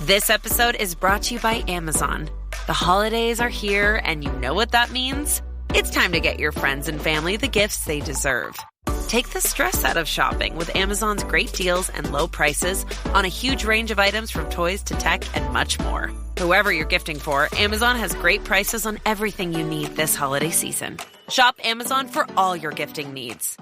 This episode is brought to you by Amazon. The holidays are here, and you know what that means? It's time to get your friends and family the gifts they deserve. Take the stress out of shopping with Amazon's great deals and low prices on a huge range of items from toys to tech and much more. Whoever you're gifting for, Amazon has great prices on everything you need this holiday season. Shop Amazon for all your gifting needs.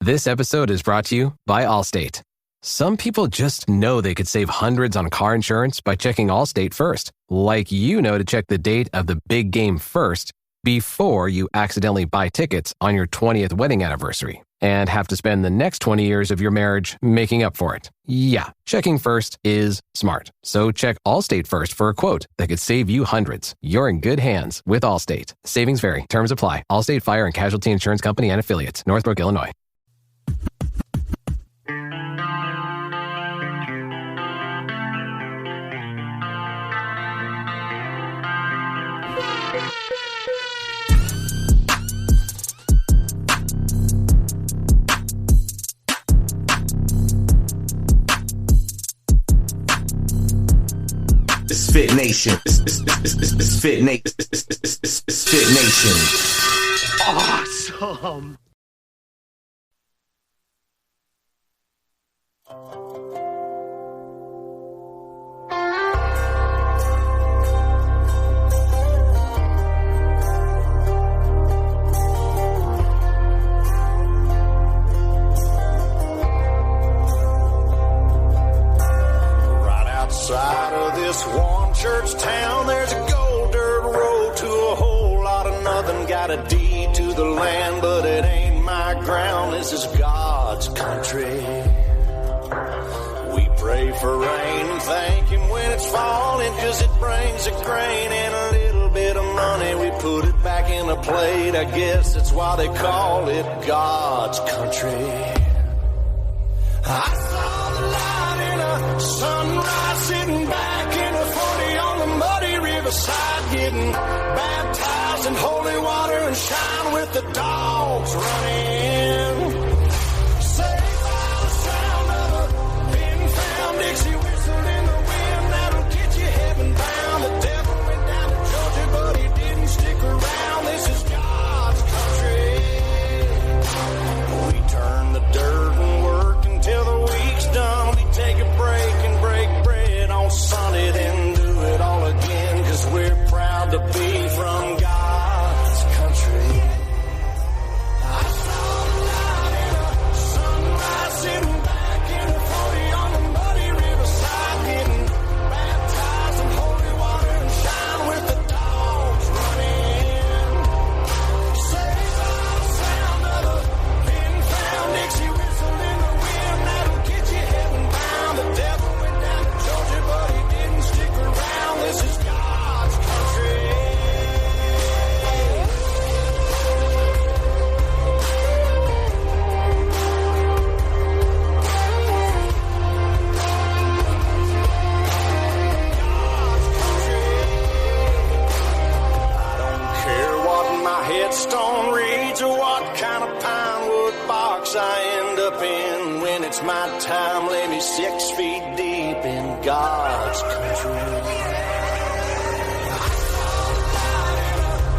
This episode is brought to you by Allstate. Some people just know they could save hundreds on car insurance by checking Allstate first. Like you know to check the date of the big game first before you accidentally buy tickets on your 20th wedding anniversary and have to spend the next 20 years of your marriage making up for it. Yeah, checking first is smart. So check Allstate first for a quote that could save you hundreds. You're in good hands with Allstate. Savings vary. Terms apply. Allstate Fire and Casualty Insurance Company and Affiliates. Northbrook, Illinois. It's Fit Nation. It's Fit Nation. It's Fit Nation. Awesome. Outside of this one church town, there's a gold dirt road to a whole lot of nothing. Got a deed to the land, but it ain't my ground. This is God's country. We pray for rain and thank Him when it's falling, 'cause it brings a grain and a little bit of money. We put it back in a plate. I guess that's why they call it God's country. I saw the light in a sunrise, sitting back in a 40 on the muddy riverside, getting baptized in holy water and shine with the dogs running. Saved by the sound of a pin-found Dixie whistle in the wind that'll get you heaven bound. The devil went down to Georgia, but he didn't stick around. This is God's country. We turn the dirt and work until the week's done. We take a break and break bread on Sunday, then do it all again, 'cause we're proud to be from God's country. I saw the light in a sunrise, sitting back in a 40 on the muddy riverside, getting baptized in holy water and shine with the dogs running. Saved by the sound of a pin-found Dixie whistle in the wind that'll get you heaven bound. The devil went down to Georgia, but he didn't stick around. This is God's country. I don't care what my headstone reads or what kind of pine wood box I end up in. When it's my time, lay me 6 feet deep in God's country.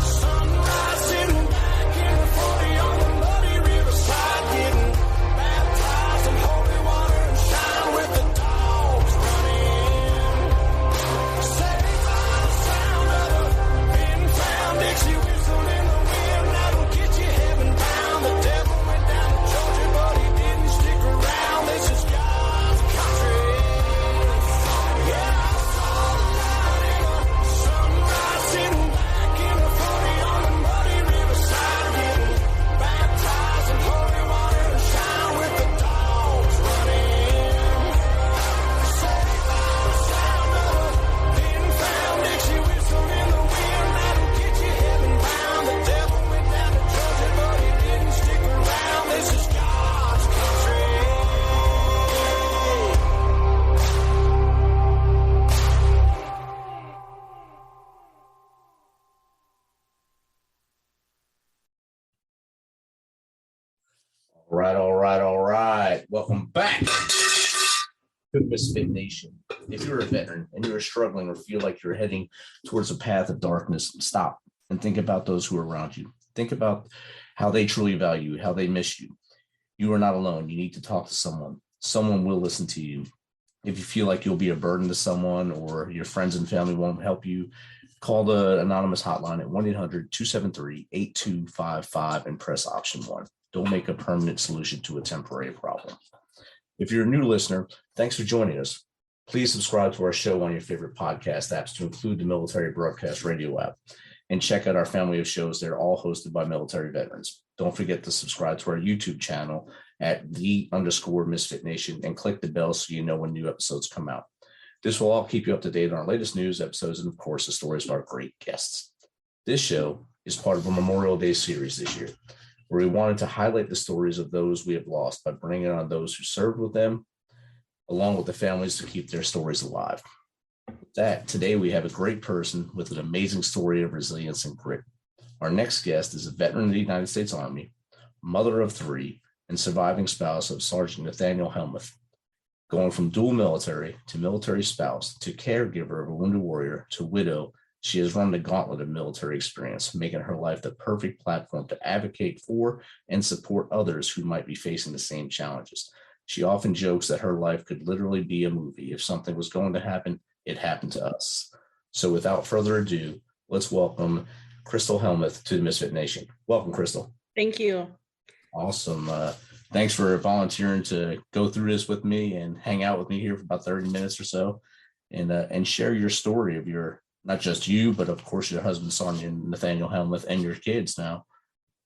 Sunrise, sitting back in a 40 on the muddy riverside, getting baptized in holy water and shine with the dogs running. Saved by the sound of a pin-found Dixie whistle in the wind that'll get you heaven bound. The devil went down to Georgia, but he didn't stick around. This is God's country. Yeah, I saw the light in a sunrise, sitting back in a 40 on the muddy riverside, getting baptized in holy water and shine with the dogs running. Saved by the sound of a pin-found Dixie whistle in the wind that'll get you heaven bound. The devil went down to Georgia, but he didn't stick around. This is God's country. All right. Welcome back Good Misfit Nation. If you're a veteran and you're struggling or feel like you're heading towards a path of darkness, stop and think about those who are around you. Think about how they truly value you, how they miss you. You are not alone. You need to talk to someone. Someone will listen to you. If you feel like you'll be a burden to someone or your friends and family won't help you, call the anonymous hotline at 1-800-273-8255 and press option 1. Don't make a permanent solution to a temporary problem. If you're a new listener, thanks for joining us. Please subscribe to our show on your favorite podcast apps, to include the Military Broadcast Radio app, and check out our family of shows. They're all hosted by military veterans. Don't forget to subscribe to our YouTube channel at _Misfit Nation and click the bell so you know when new episodes come out. This will all keep you up to date on our latest news, episodes, and of course, the stories of our great guests. This show is part of a Memorial Day series this year, where we wanted to highlight the stories of those we have lost by bringing on those who served with them, along with the families to keep their stories alive. With that, today we have a great person with an amazing story of resilience and grit. Our next guest is a veteran of the United States Army, mother of 3, and surviving spouse of Sergeant Nathaniel Helmuth. Going from dual military to military spouse to caregiver of a wounded warrior to widow, she has run the gauntlet of military experience, making her life the perfect platform to advocate for and support others who might be facing the same challenges. She often jokes that her life could literally be a movie. If something was going to happen, it happened to us. So without further ado, let's welcome Kristle Helmuth to the Misfit Nation. Welcome, Kristle. Thank you. Awesome. Thanks for volunteering to go through this with me and hang out with me here for about 30 minutes or so, and share your story of your, not just you, but of course your husband, Sergeant Nathaniel Helmuth, and your kids now.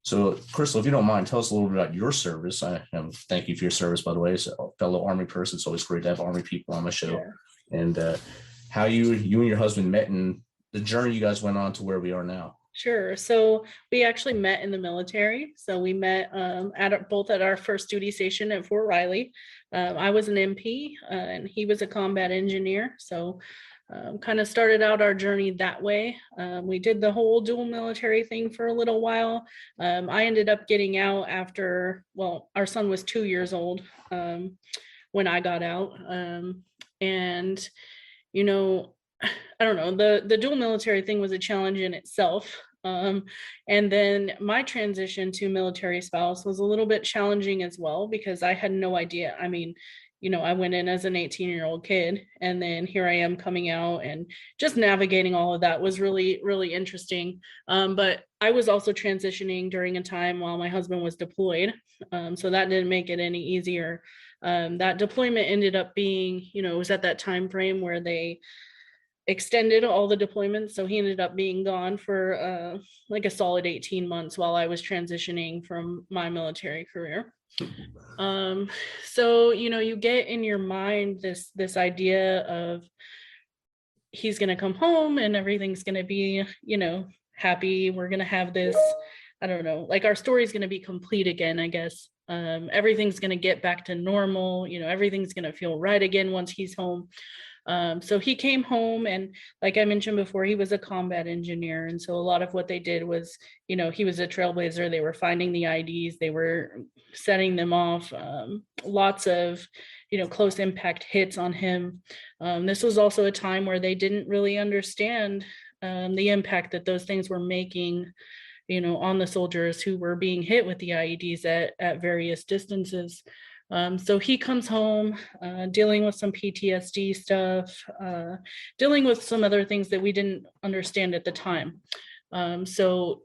So, Kristle, if you don't mind, tell us a little bit about your service. Thank you for your service, by the way. As a fellow Army person, it's always great to have Army people on my show. Sure. And how you and your husband met and the journey you guys went on to where we are now. Sure. So we actually met in the military. So we met both at our first duty station at Fort Riley. I was an MP and he was a combat engineer. So kind of started out our journey that way. We did the whole dual military thing for a little while. I ended up getting out after, our son was 2 years old when I got out. And, I don't know, the dual military thing was a challenge in itself. And then my transition to military spouse was a little bit challenging as well, because I had no idea. I mean, I went in as an 18-year-old kid, and then here I am coming out, and just navigating all of that was really, really interesting. But I was also transitioning during a time while my husband was deployed. So that didn't make it any easier. That deployment ended up being, it was at that time frame where they extended all the deployments. So he ended up being gone for like a solid 18 months while I was transitioning from my military career. So, you get in your mind this idea of he's going to come home and everything's going to be, happy. We're going to have this, I don't know, like our story is going to be complete again, I guess. Everything's going to get back to normal. Everything's going to feel right again once he's home. So he came home, and like I mentioned before, he was a combat engineer. And so a lot of what they did was, he was a trailblazer. They were finding the IDs, they were setting them off, lots of, close impact hits on him. This was also a time where they didn't really understand the impact that those things were making, on the soldiers who were being hit with the IEDs at various distances. So he comes home, dealing with some PTSD stuff, dealing with some other things that we didn't understand at the time. So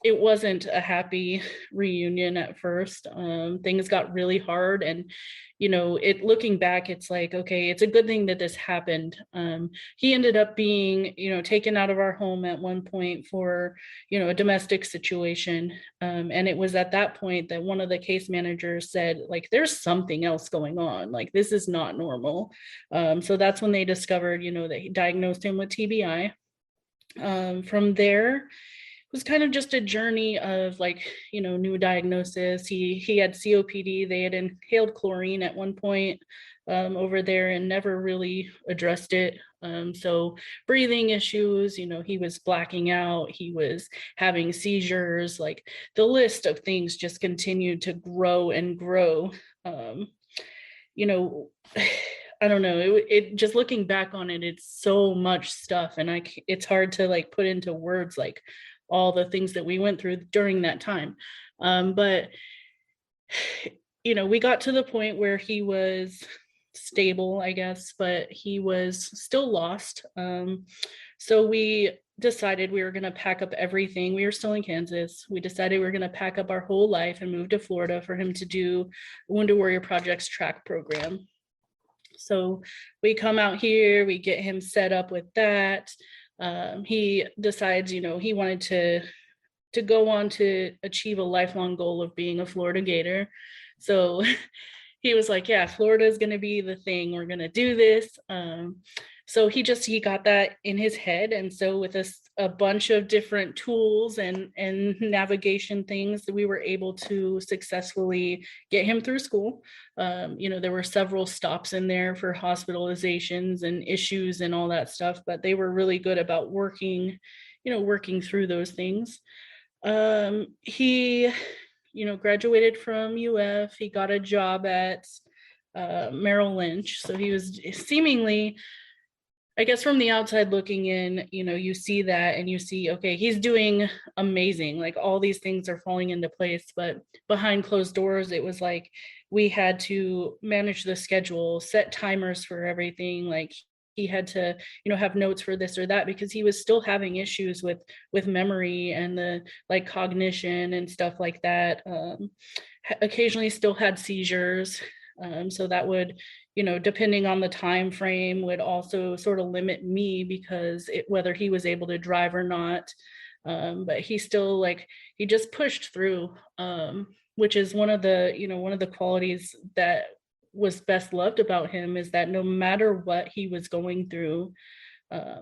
it wasn't a happy reunion at first. Things got really hard, and looking back, it's like, okay, it's a good thing that this happened. He ended up being, taken out of our home at one point for, a domestic situation. And it was at that point that one of the case managers said, like, there's something else going on. Like, this is not normal. So that's when they discovered, that he diagnosed him with TBI. From there, it was kind of just a journey of new diagnosis. He had COPD. They had inhaled chlorine at one point over there and never really addressed it. So breathing issues, he was blacking out. He was having seizures. Like, the list of things just continued to grow and grow. I don't know, it just looking back on it, it's so much stuff, and it's hard to like put into words like all the things that we went through during that time. But we got to the point where he was stable, I guess, but he was still lost. So we decided we were going to pack up everything. We were still in Kansas. We decided we were going to pack up our whole life and move to Florida for him to do Wounded Warrior Project's track program. So we come out here, we get him set up with that. He decides, he wanted to go on to achieve a lifelong goal of being a Florida Gator. So he was like, yeah, Florida is going to be the thing. We're going to do this. So he got that in his head. And so with a bunch of different tools and navigation things, we were able to successfully get him through school. There were several stops in there for hospitalizations and issues and all that stuff, but they were really good about working through those things. He graduated from UF. He got a job at Merrill Lynch. So he was seemingly, I guess from the outside looking in, you see that and you see, okay, he's doing amazing. Like all these things are falling into place, but behind closed doors, it was like we had to manage the schedule, set timers for everything. Like he had to, have notes for this or that because he was still having issues with memory and the like cognition and stuff like that. Occasionally still had seizures. So that would, depending on the time frame, would also sort of limit me because whether he was able to drive or not. But he still he just pushed through, which is one of the qualities that was best loved about him, is that no matter what he was going through,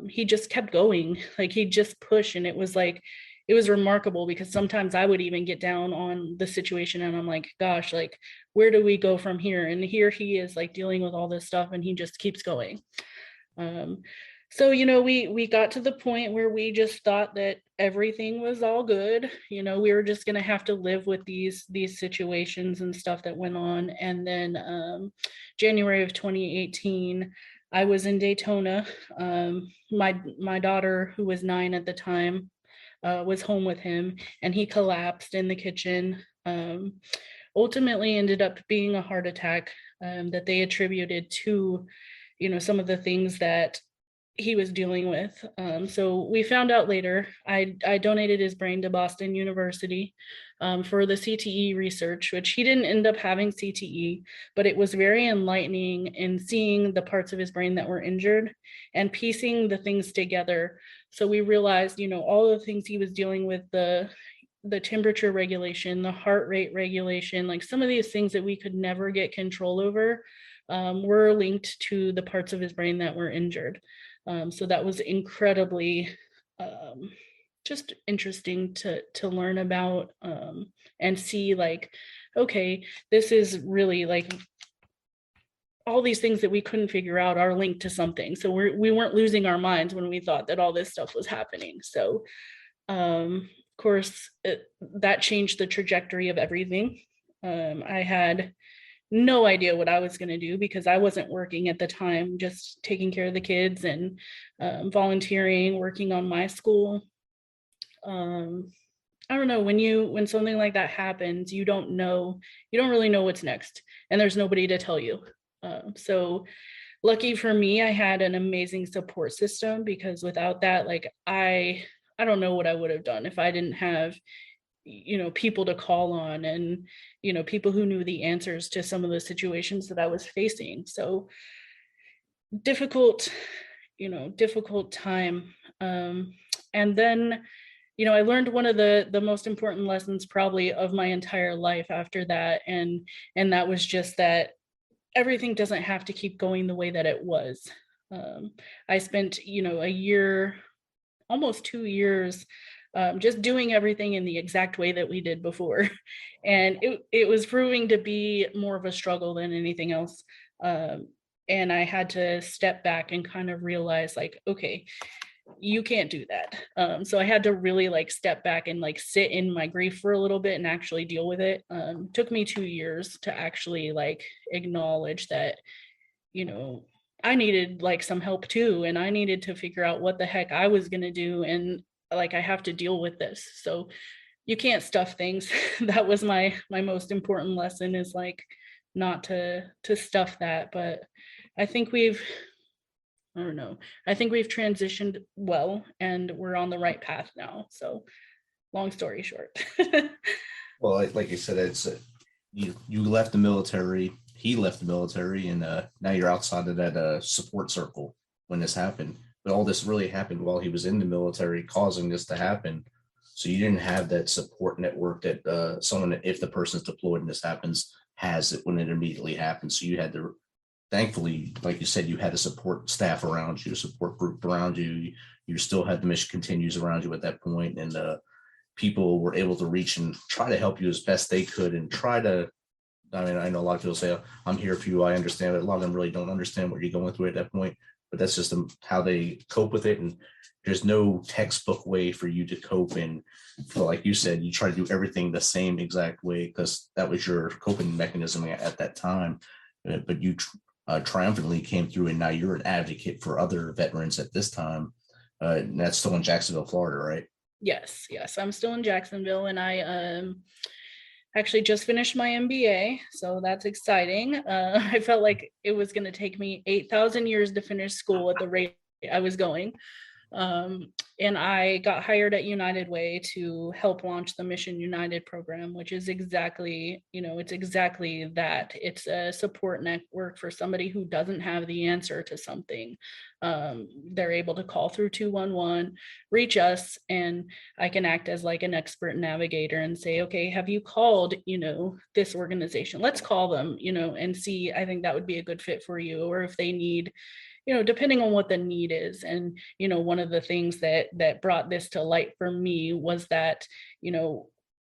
he just kept going. Like he just pushed, and it was remarkable because sometimes I would even get down on the situation and I'm like, gosh, like, where do we go from here? And here he is like dealing with all this stuff and he just keeps going. So, we got to the point where we just thought that everything was all good. We were just going to have to live with these situations and stuff that went on. And then January of 2018, I was in Daytona. My daughter, who was 9 at the time, was home with him, and he collapsed in the kitchen. Ultimately ended up being a heart attack that they attributed to, some of the things that he was dealing with. So we found out later. I donated his brain to Boston University for the CTE research, which he didn't end up having CTE, but it was very enlightening in seeing the parts of his brain that were injured and piecing the things together. So we realized, all the things he was dealing with, the temperature regulation, the heart rate regulation, like some of these things that we could never get control over, were linked to the parts of his brain that were injured. So that was incredibly just interesting to learn about and see okay, this is really all these things that we couldn't figure out are linked to something. So we weren't losing our minds when we thought that all this stuff was happening. So of course, that changed the trajectory of everything. I had no idea what I was going to do because I wasn't working at the time, just taking care of the kids and volunteering, working on my school. I don't know, when something like that happens, you don't really know what's next, and there's nobody to tell you. So lucky for me, I had an amazing support system, because without that, I don't know what I would have done if I didn't have people to call on and people who knew the answers to some of the situations that I was facing. So difficult time. And then I learned one of the most important lessons probably of my entire life after that, and that was just that everything doesn't have to keep going the way that it was. I spent a year, almost 2 years, just doing everything in the exact way that we did before. And it was proving to be more of a struggle than anything else. And I had to step back and kind of realize okay, you can't do that. So I had to really step back and sit in my grief for a little bit and actually deal with it. Took me 2 years to actually acknowledge that I needed like some help too, and I needed to figure out what the heck I was going to do, and like I have to deal with this. So you can't stuff things. That was my most important lesson, is like not to stuff that. But I think I don't know. I think we've transitioned well, and we're on the right path now. So long story short. Well, like you said, it's you left the military. He left the military, and now you're outside of that support circle when this happened. But all this really happened while he was in the military, causing this to happen. So you didn't have that support network that someone, if the person's deployed and this happens, has it when it immediately happens. So you had to, thankfully, like you said, you had a support staff around you, a support group around you. You still had the mission continues around you at that point, and people were able to reach and try to help you as best they could, and try to. I mean, I know a lot of people say, "I'm here for you. I understand," but a lot of them really don't understand what you're going through at that point. But that's just how they cope with it, and there's no textbook way for you to cope. And like you said, you try to do everything the same exact way because that was your coping mechanism at that time. But you triumphantly came through, and now you're an advocate for other veterans at this time. And that's still in Jacksonville, Florida, right? Yes, I'm still in Jacksonville, and I actually just finished my MBA, so that's exciting. I felt like it was going to take me 8,000 years to finish school at the rate I was going. And I got hired at United Way to help launch the Mission United program, which is exactly, it's exactly that. It's a support network for somebody who doesn't have the answer to something. They're able to call through 211, reach us, and I can act as like an expert navigator and say, okay, have you called, this organization? Let's call them, and see, I think that would be a good fit for you. Or if they need, depending on what the need is. And, one of the things that brought this to light for me was that,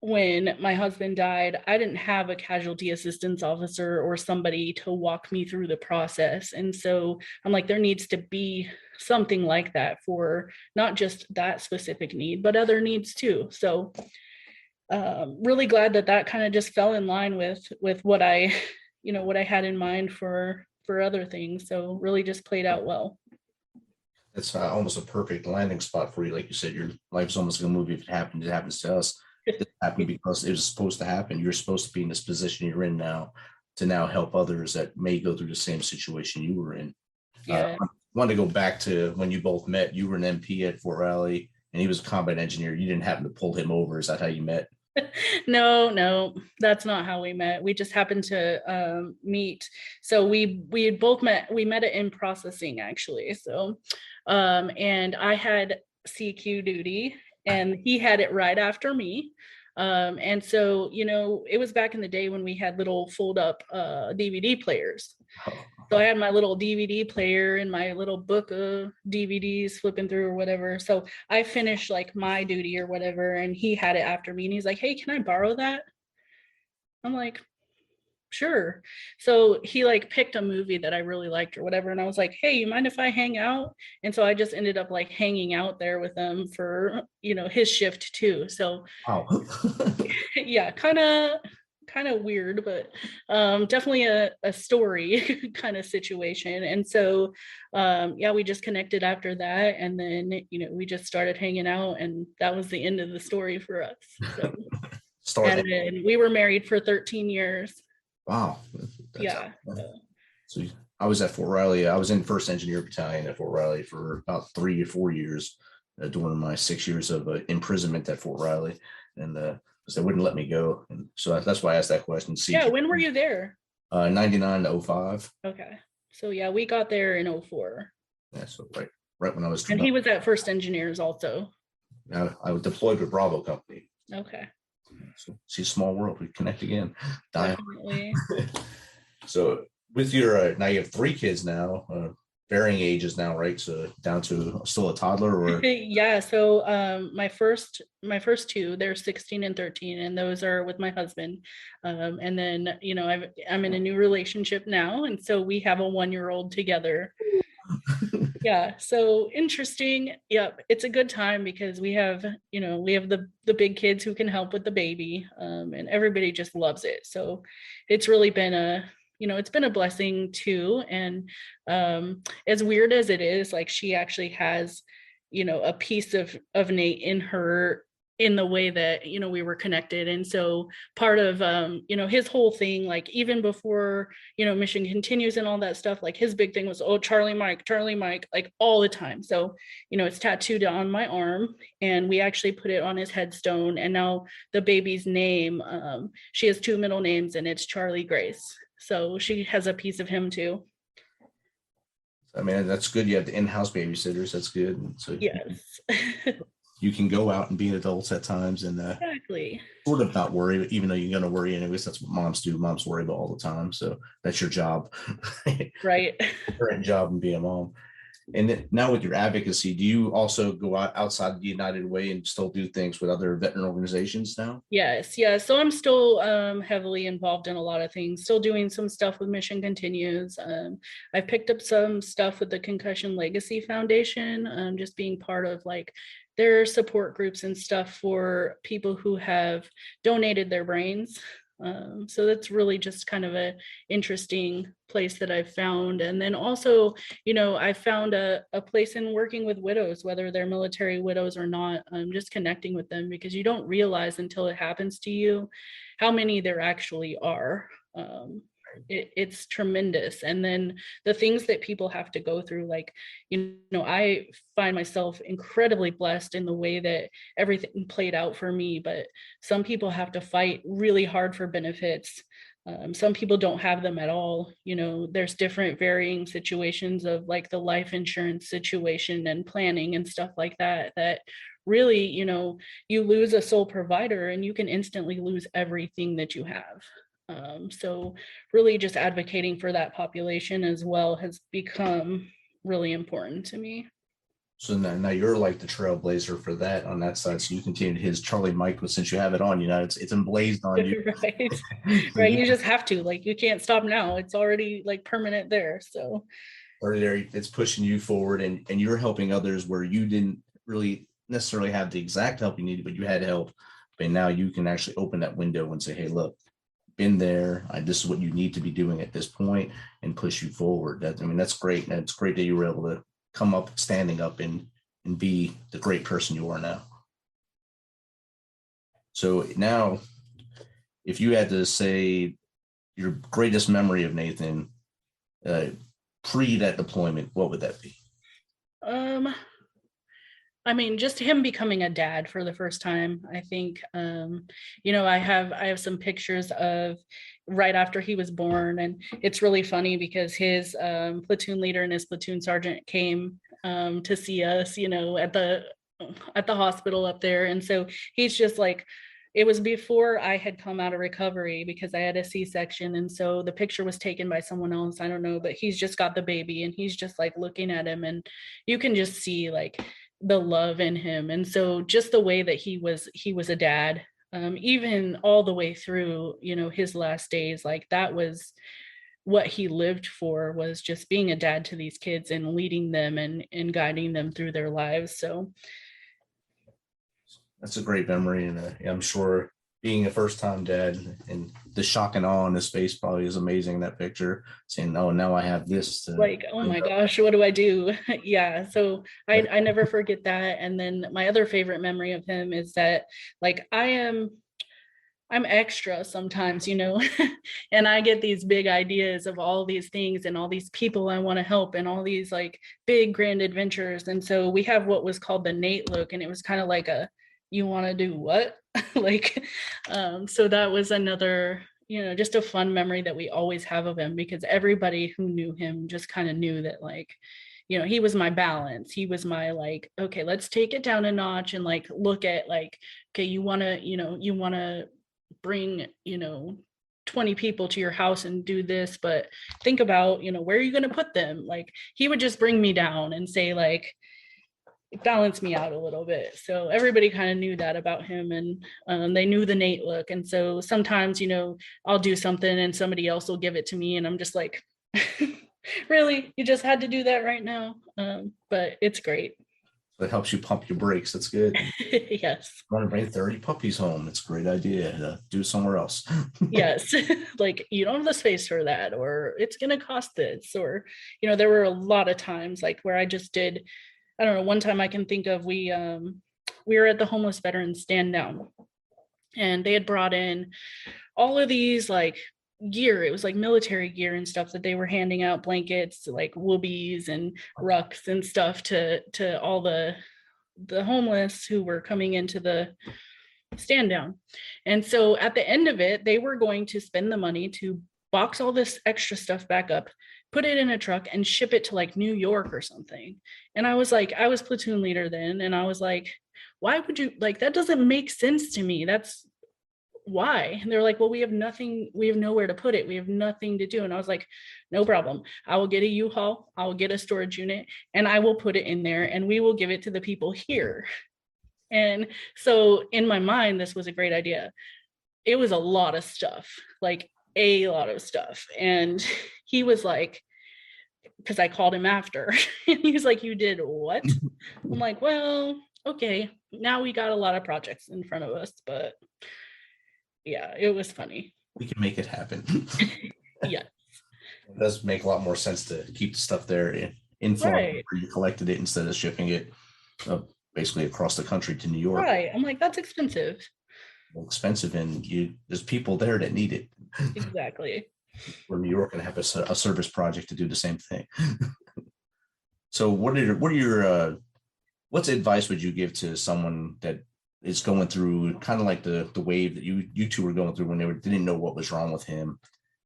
when my husband died, I didn't have a casualty assistance officer or somebody to walk me through the process. And so I'm like, there needs to be something like that for not just that specific need, but other needs too. So really glad that kind of just fell in line with what I, what I had in mind for other things. So really just played out well. It's almost a perfect landing spot for you. Like you said, your life's almost like a movie. If it happened, it happens to us. It happened because it was supposed to happen. You're supposed to be in this position you're in now to now help others that may go through the same situation you were in. Yeah. I want to go back to when you both met. You were an MP at Fort Riley, and he was a combat engineer. You didn't happen to pull him over. Is that how you met? No, that's not how we met. We just happened to meet. So we had both met. We met in processing, actually. So, and I had CQ duty, and he had it right after me. And so, it was back in the day when we had little fold up DVD players. So I had my little DVD player and my little book of DVDs flipping through or whatever. So I finished like my duty or whatever, and he had it after me, and he's like, hey, can I borrow that? I'm like, sure. So he like picked a movie that I really liked or whatever. And I was like, hey, you mind if I hang out? And so I just ended up like hanging out there with him for, his shift too. So Wow. yeah, kind of weird, but definitely a story kind of situation. And so yeah, we just connected after that, and then we just started hanging out, and that was the end of the story for us. So and then we were married for 13 years. Wow. Yeah. So I was at Fort Riley. I was in 1st Engineer Battalion at Fort Riley for about 3 or 4 years during my 6 years of imprisonment at Fort Riley, and because they wouldn't let me go. And so that's why I asked that question. Yeah, when were you there? 99 to 05. Okay. So yeah, we got there in 04. Yeah, so right when I was. And he was at 1st Engineers also. I was deployed with Bravo Company. Okay. So see, small world. We connect again. Definitely. So with your now you have 3 kids now, varying ages now, right? So down to still a toddler, or yeah. So my first 2, they're 16 and 13, and those are with my husband. And then I'm in a new relationship now, and so we have a 1-year-old together. Yeah, so interesting. Yep, it's a good time because we have the big kids who can help with the baby, and everybody just loves it. So it's really been it's been a blessing too. And as weird as it is, like she actually has, a piece of Nate in her, in the way that, we were connected. And so part of, his whole thing, like even before, Mission Continues and all that stuff, like his big thing was, oh, Charlie Mike, like all the time. So, it's tattooed on my arm, and we actually put it on his headstone. And now the baby's name, she has 2 middle names, and it's Charlie Grace. So she has a piece of him too. I mean, that's good. You have the in-house babysitters. That's good. And so Yes. you can go out and be adults at times and Exactly. sort of not worry, even though you're going to worry anyways. That's what moms do. Moms worry about all the time. So that's your job. Right. Current job and being a mom. And then now with your advocacy, do you also go outside the United Way and still do things with other veteran organizations now? Yes. Yeah. So I'm still heavily involved in a lot of things, still doing some stuff with Mission Continues. I've picked up some stuff with the Concussion Legacy Foundation, just being part of like their support groups and stuff for people who have donated their brains. So that's really just kind of a interesting place that I've found. And then also, I found a place in working with widows, whether they're military widows or not, just connecting with them, because you don't realize until it happens to you how many there actually are. It's tremendous. And then the things that people have to go through, like, I find myself incredibly blessed in the way that everything played out for me, but some people have to fight really hard for benefits. Some people don't have them at all. There's different varying situations of like the life insurance situation and planning and stuff like that, that really, you lose a sole provider and you can instantly lose everything that you have. So really just advocating for that population as well has become really important to me. So now you're like the trailblazer for that on that side. So you continue his Charlie Mike, since you have it on, it's emblazed on you. Right. Right. You just have to, like, you can't stop now. It's already like permanent there. So or there, it's pushing you forward, and you're helping others where you didn't really necessarily have the exact help you needed, but you had help. But now you can actually open that window and say, hey, look, been there. This is what you need to be doing at this point, and push you forward. That's great. And it's great that you were able to come up, standing up and be the great person you are now. So now, if you had to say your greatest memory of Nathan pre that deployment, what would that be? Just him becoming a dad for the first time. I think, I have some pictures of right after he was born, and it's really funny because his platoon leader and his platoon sergeant came to see us, at the hospital up there. And so he's just like, it was before I had come out of recovery because I had a C-section. And so the picture was taken by someone else, I don't know, but he's just got the baby and he's just like looking at him, and you can just see like the love in him. And so just the way that he was a dad, even all the way through, his last days, like that was what he lived for, was just being a dad to these kids and leading them and guiding them through their lives. So that's a great memory. And I'm sure being a first-time dad and the shock and awe on his face probably is amazing in that picture, saying, oh, now I have this to, like, oh my gosh, what do I do? Yeah. So I never forget that. And then my other favorite memory of him is that, like, I'm extra sometimes, and I get these big ideas of all these things and all these people I want to help and all these like big grand adventures. And so we have what was called the Nate look, and it was kind of like you want to do what? Like, so that was another, just a fun memory that we always have of him, because everybody who knew him just kind of knew that, like, he was my balance. He was my, like, okay, let's take it down a notch and like, look at like, okay, you want to bring, 20 people to your house and do this, but think about, where are you going to put them? Like, he would just bring me down and say, like, balance me out a little bit. So everybody kind of knew that about him, and they knew the Nate look. And so sometimes, I'll do something and somebody else will give it to me, and I'm just like, really, you just had to do that right now? But it's great. That helps you pump your brakes. That's good. Yes. Want to bring 30 puppies home. It's a great idea to do somewhere else. Yes. Like, you don't have the space for that, or it's going to cost this, or, there were a lot of times like where I just did, I don't know, one time I can think of, we were at the homeless veterans stand down, and they had brought in all of these like gear. It was like military gear and stuff that they were handing out, blankets, like woobies and rucks and stuff to all the homeless who were coming into the stand down. And so at the end of it, they were going to spend the money to box all this extra stuff back up, put it in a truck, and ship it to like New York or something. And I was like, I was platoon leader then, and I was like, why would you, like, that doesn't make sense to me. That's why. And they're like, well, we have nothing, we have nowhere to put it, we have nothing to do. And I was like, no problem, I will get a U-Haul, I will get a storage unit, and I will put it in there, and we will give it to the people here. And so in my mind, this was a great idea. It was a lot of stuff, like a lot of stuff. And he was like, because I called him after, and he was like, you did what? I'm like, well, okay, now we got a lot of projects in front of us, but yeah, it was funny. We can make it happen. Yeah. It does make a lot more sense to keep the stuff there in Florida, Right. where you collected it instead of shipping it basically across the country to New York. Right. I'm like, that's expensive. Expensive, and there's people there that need it. Exactly. Where New York can have a service project to do the same thing. So what's advice would you give to someone that is going through kind of like the wave that you two were going through when they didn't know what was wrong with him,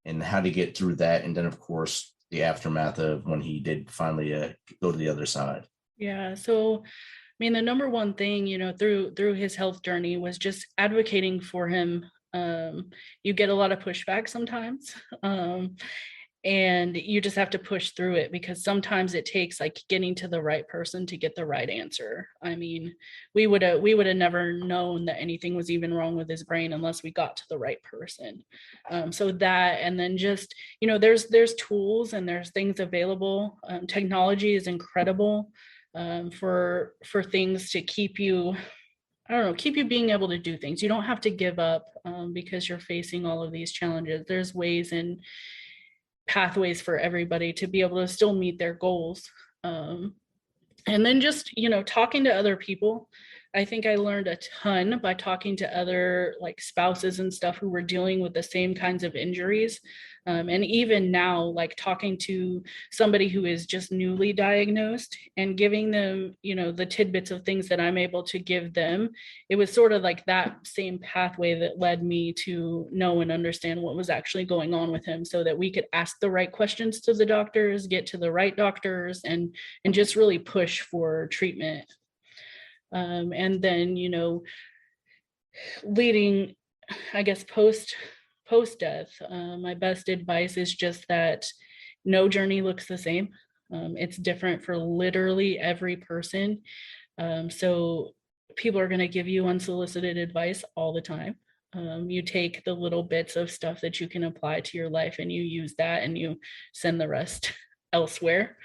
and how to get through that, and then of course the aftermath of when he did finally go to the other side? Yeah. So, I mean, the number one thing, through his health journey was just advocating for him. You get a lot of pushback sometimes, and you just have to push through it, because sometimes it takes like getting to the right person to get the right answer. I mean, we would have never known that anything was even wrong with his brain unless we got to the right person. So that, and then just, there's tools and there's things available. Technology is incredible for things to keep you, keep you being able to do things. You don't have to give up because you're facing all of these challenges. There's ways and pathways for everybody to be able to still meet their goals. And then just, talking to other people. I think I learned a ton by talking to other like spouses and stuff who were dealing with the same kinds of injuries. And even now, like talking to somebody who is just newly diagnosed and giving them, the tidbits of things that I'm able to give them. It was sort of like that same pathway that led me to know and understand what was actually going on with him, so that we could ask the right questions to the doctors, get to the right doctors, and just really push for treatment. And then, leading, I guess, post death, my best advice is just that no journey looks the same. It's different for literally every person. So people are going to give you unsolicited advice all the time. You take the little bits of stuff that you can apply to your life, and you use that, and you send the rest elsewhere.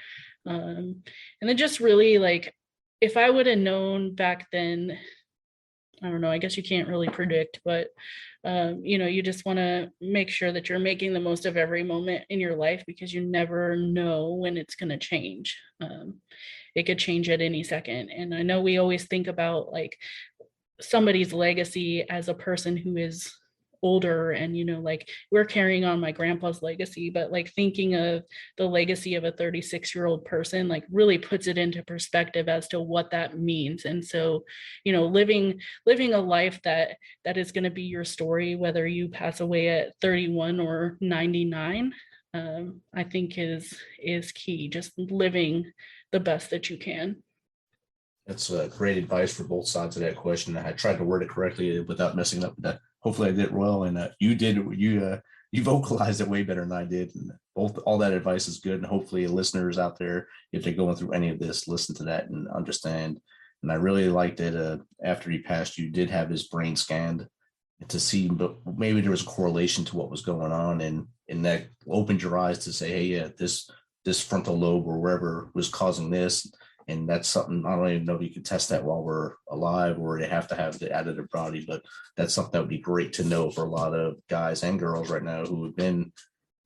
And then just really, like, if I would have known back then, I don't know, I guess you can't really predict, but you just want to make sure that you're making the most of every moment in your life, because you never know when it's going to change. It could change at any second. And I know we always think about like somebody's legacy as a person who is older, and like we're carrying on my grandpa's legacy, but like thinking of the legacy of a 36-year-old person like really puts it into perspective as to what that means. And so living a life that is going to be your story, whether you pass away at 31 or 99, I think is key. Just living the best that you can. That's great advice for both sides of that question. I tried to word it correctly without messing up that. Hopefully I did well, and you vocalized it way better than I did. And all that advice is good, and hopefully listeners out there, if they're going through any of this, listen to that and understand. And I really liked it. After he passed, you did have his brain scanned to see, but maybe there was a correlation to what was going on, and that opened your eyes to say, hey, yeah, this frontal lobe or wherever was causing this, And that's something, I don't even know if you can test that while we're alive or they have to have the additive body, but that's something that would be great to know for a lot of guys and girls right now who have been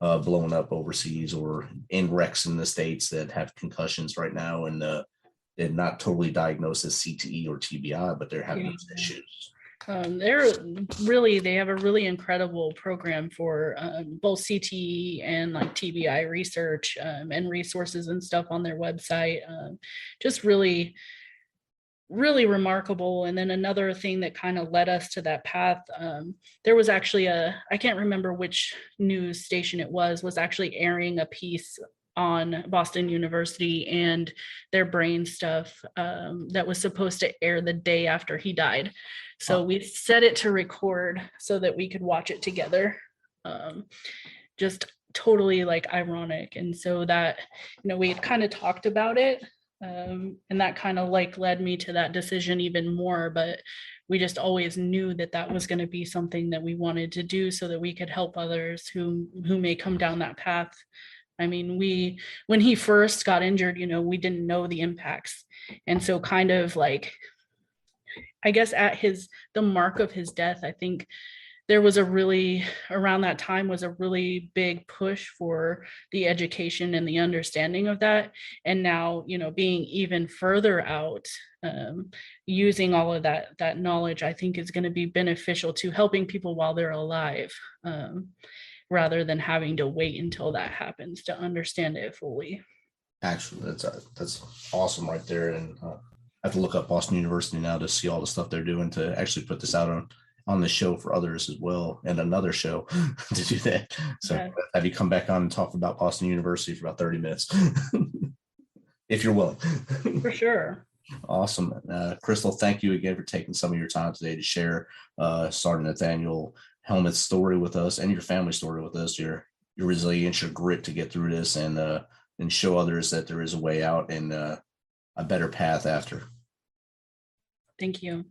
blown up overseas or in wrecks in the States that have concussions right now, and they're not totally diagnosed as CTE or TBI, but they're having those issues. They have a really incredible program for both CTE and like TBI research and resources and stuff on their website. Just really, really remarkable. And then another thing that kind of led us to that path, there was actually I can't remember which news station it was actually airing a piece on Boston University and their brain stuff that was supposed to air the day after he died. So we set it to record so that we could watch it together. Just totally like ironic. And so that, we had kind of talked about it. And that kind of like led me to that decision even more, but we just always knew that that was going to be something that we wanted to do so that we could help others who may come down that path. I mean, when he first got injured, we didn't know the impacts. And so kind of like, I guess at the mark of his death, I think there was around that time was a really big push for the education and the understanding of that. And now, being even further out, using all of that knowledge, I think is going to be beneficial to helping people while they're alive, rather than having to wait until that happens to understand it fully. Actually, that's awesome right there. And I have to look up Boston University now to see all the stuff they're doing to actually put this out on the show for others as well, and another show to do that. So have you come back on and talk about Boston University for about 30 minutes, if you're willing. For sure. Awesome. Kristle, thank you again for taking some of your time today to share Sergeant Nathaniel Helmuth's story with us and your family story with us, your resilience, your grit to get through this, and show others that there is a way out and a better path after. Thank you.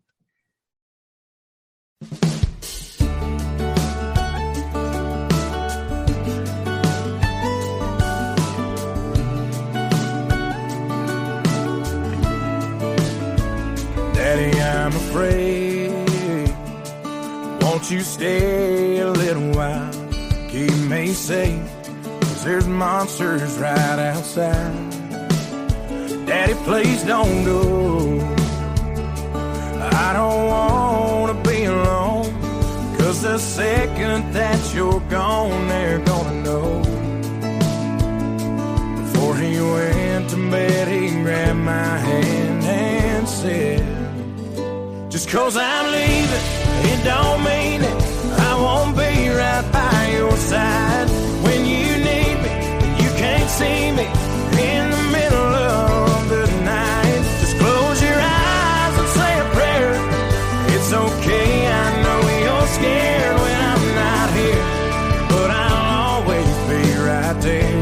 Daddy, I'm afraid. Won't you stay a little while? Keep me safe, 'cause there's monsters right outside. Daddy, please don't go. I don't want to be alone, 'cause the second that you're gone, they're gonna know. Before he went to bed, he grabbed my hand and said, just 'cause I'm leaving, it don't mean it. I won't be right by your side. When you need me, you can't see me in the middle of the night. Just close your eyes and say a prayer. It's okay, I know you're scared when I'm not here, but I'll always be right there.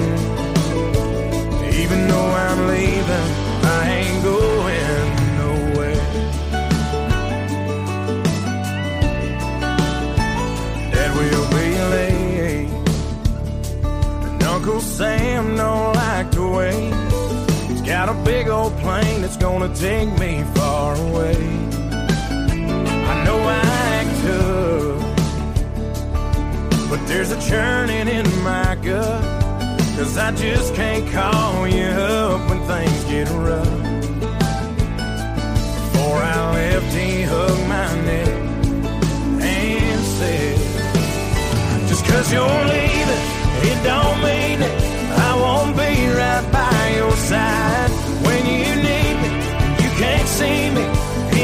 Even though I'm leaving, I ain't going nowhere. Dad will be late, and Uncle Sam don't like to wait. He's got a big old plane that's gonna take me far away. I know I act tough, but there's a churning in my gut, 'cause I just can't call you up when things get rough. Before I left, he hugged my neck and said, just 'cause you're leaving, it don't mean it. I won't be right by your side. When you need me, you can't see me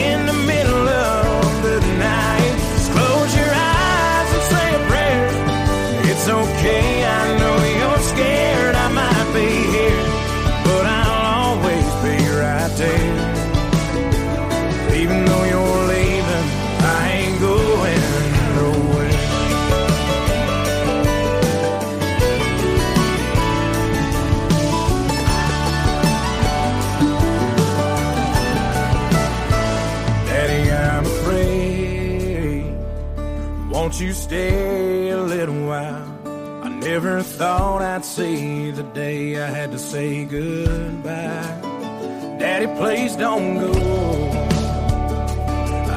in the middle of the night. Just close your eyes and say a prayer. It's okay, I know you're scared, I might be here, but I'll always be right there. Even though you're leaving, I ain't going nowhere. Daddy, I'm afraid. Won't you stay a little while? I never thought I'd see the day I had to say goodbye. Daddy, please don't go.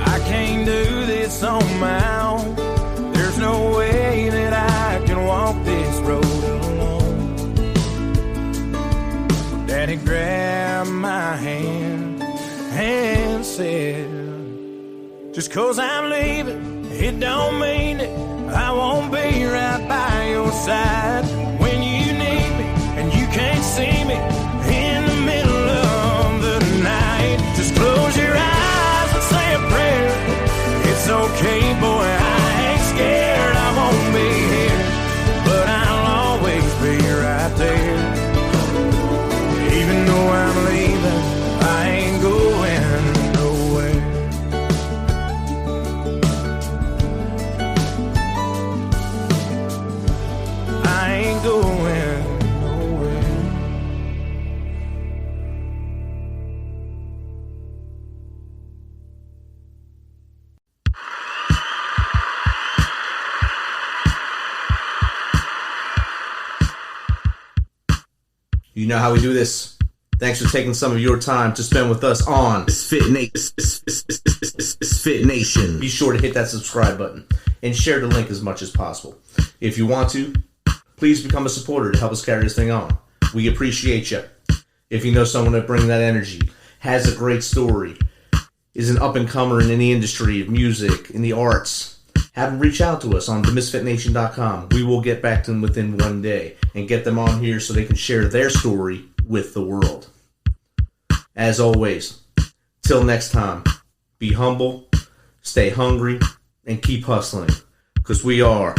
I can't do this on my own. There's no way that I can walk this road alone. Daddy grabbed my hand and said, just 'cause I'm leaving, it don't mean that I won't be right by your side when you need me and you can't see me in the middle of the night. Just close your eyes and say a prayer. It's okay, boy, I ain't scared. I won't be here, but I'll always be right there. Even though I'm leaving, I ain't going nowhere. I ain't going nowhere. You know how we do this. Thanks for taking some of your time to spend with us on Fit Nation. Be sure to hit that subscribe button and share the link as much as possible. If you want to, please become a supporter to help us carry this thing on. We appreciate you. If you know someone that brings that energy, has a great story, is an up-and-comer in the industry of music, in the arts, have them reach out to us on themisfitnation.com. We will get back to them within one day and get them on here so they can share their story with the world. As always, till next time, be humble, stay hungry, and keep hustling, because we are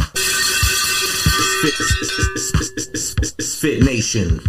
Fit Nation.